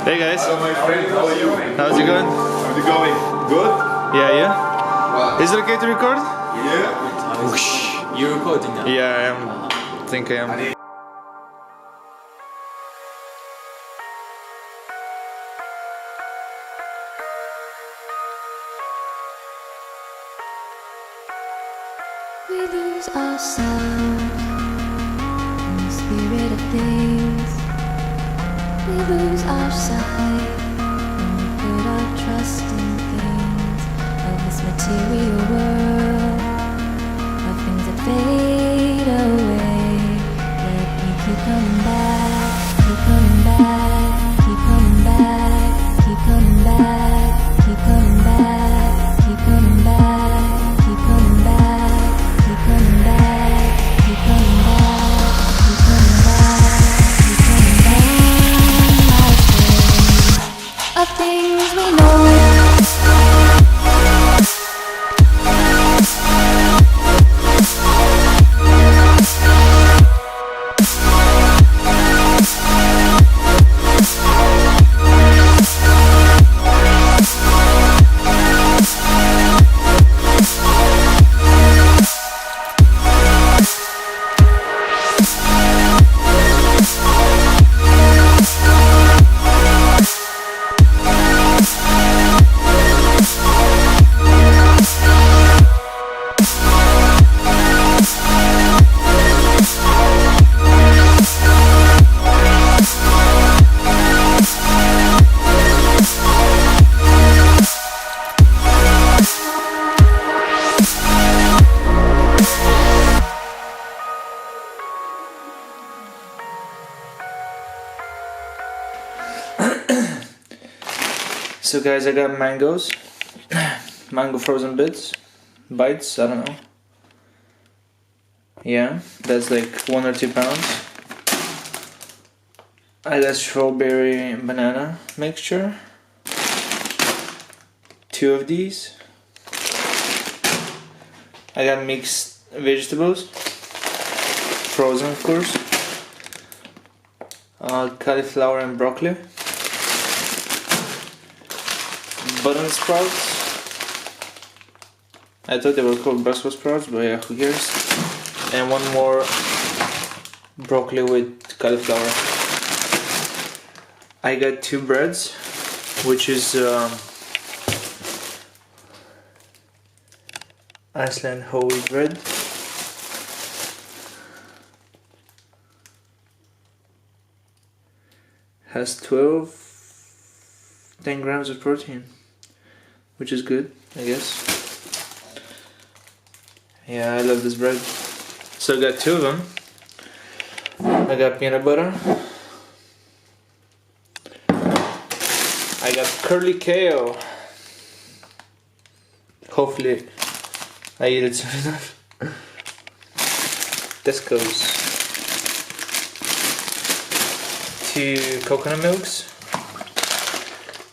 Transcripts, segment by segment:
Hey guys. Hello my friend, how are you? How's it going? How's it going? Good? Yeah. Is it okay to record? Yeah. You're recording now? Yeah, I am. I think I am. We lose ourselves in the spirit of things. We lose our sight when we put our trust in things of this material world, of things that fade away. Let me keep coming back, keep coming back, keep coming back, keep coming back, keep coming back, keep coming back, keep coming back. Keep coming back, keep coming back, keep coming back, keep coming back, of things we know. So guys, I got mangoes. Mango frozen bites, I don't know. Yeah, that's like 1 or 2 pounds. I got strawberry and banana mixture. 2 of these. I got mixed vegetables. Frozen, of course. Cauliflower and broccoli. Button sprouts. I thought they were called Brussels sprouts, but yeah, who cares? And 1 more broccoli with cauliflower. I got 2 breads, which is Iceland whole wheat bread. Has 10 grams of protein, which is good, I guess. Yeah, I love this bread. So I got 2 of them. I got peanut butter. I got curly kale. Hopefully I eat it soon enough. Tesco's. 2 coconut milks.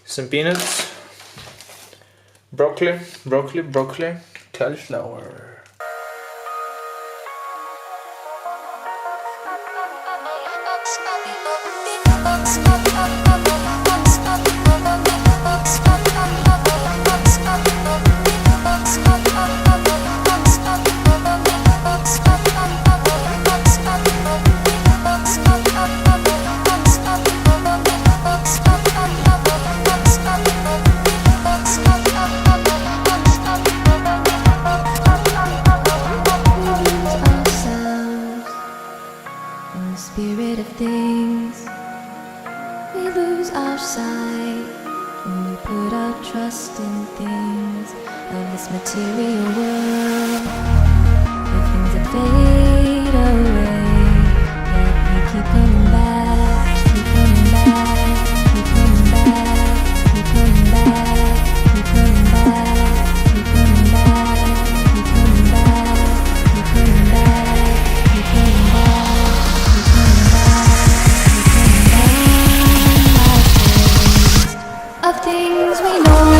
Some peanuts. Broccoli, cauliflower. Spirit of things, we lose our sight when we put our trust in things of this material world, of things that fade away. Let me keep coming back, keep coming back, keep coming back, keep coming back, keep coming back, keep coming back, keep coming back, keep coming back, keep coming back. Of things we know.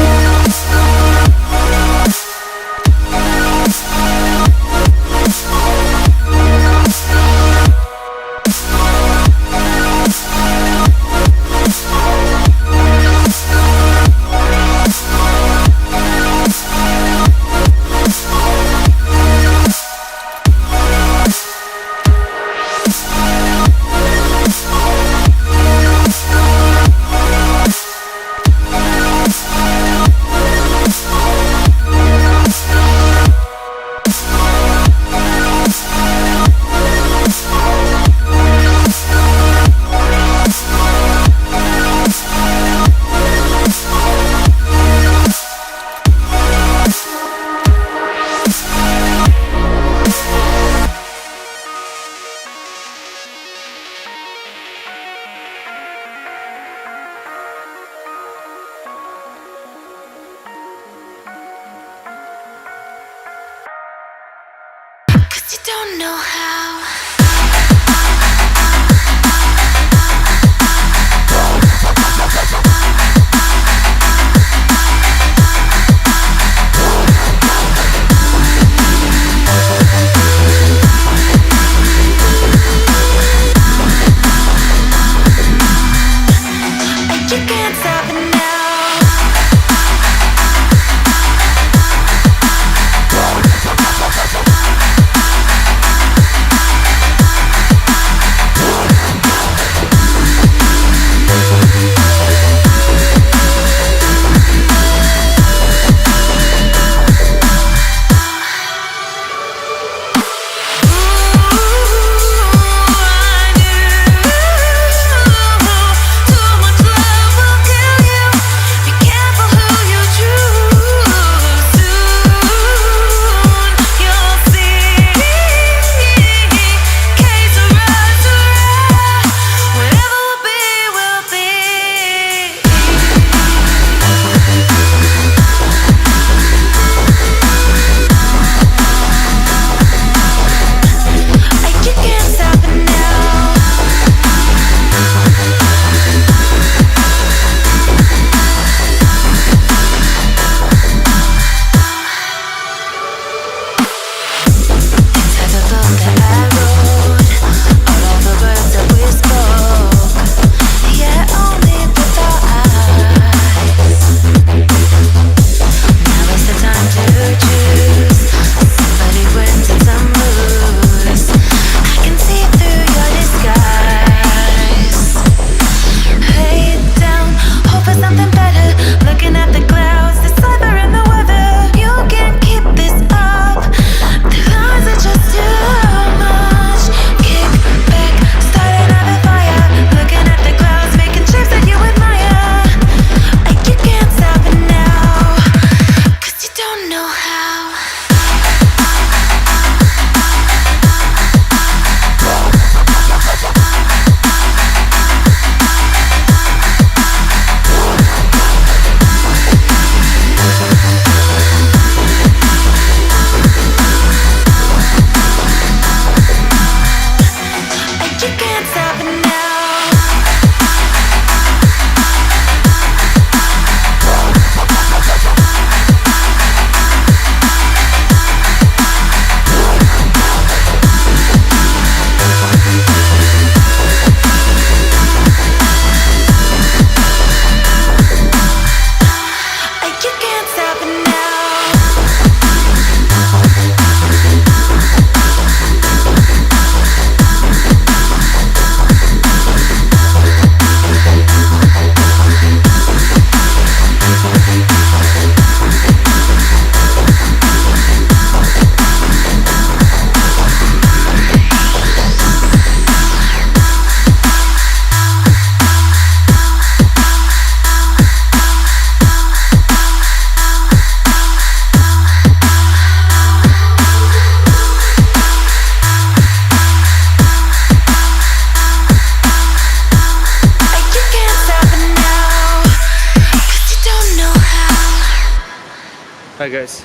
Hi guys,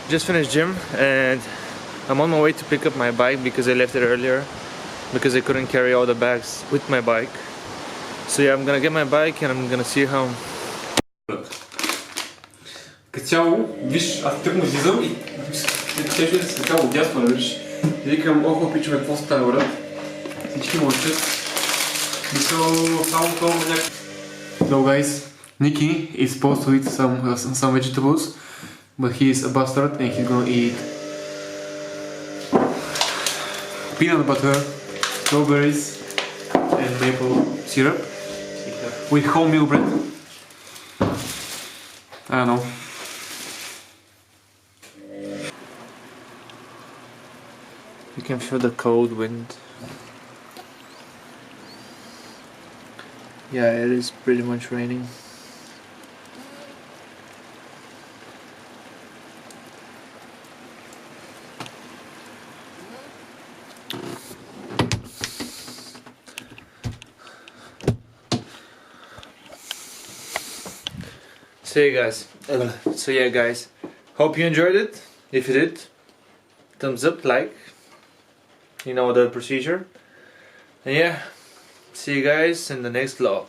just finished gym and I'm on my way to pick up my bike because I left it earlier because I couldn't carry all the bags with my bike. So yeah, I'm gonna get my bike and I'm gonna see you home. Като цяло, виж, аз тъкмо излизам и чеше да се така отдясно, виж. И викам, охо, пичове, какво става, брат? Всички мълчат. Мисъл, само това някакво. Hello guys, Nicky is supposed to eat some vegetables, but he is a bastard and he's gonna eat peanut butter, strawberries and maple syrup with wholemeal bread. I don't know. You can feel the cold wind. Yeah, it is pretty much raining. So yeah guys, hope you enjoyed it. If you did, thumbs up, like, you know the procedure. And yeah, see you guys in the next vlog.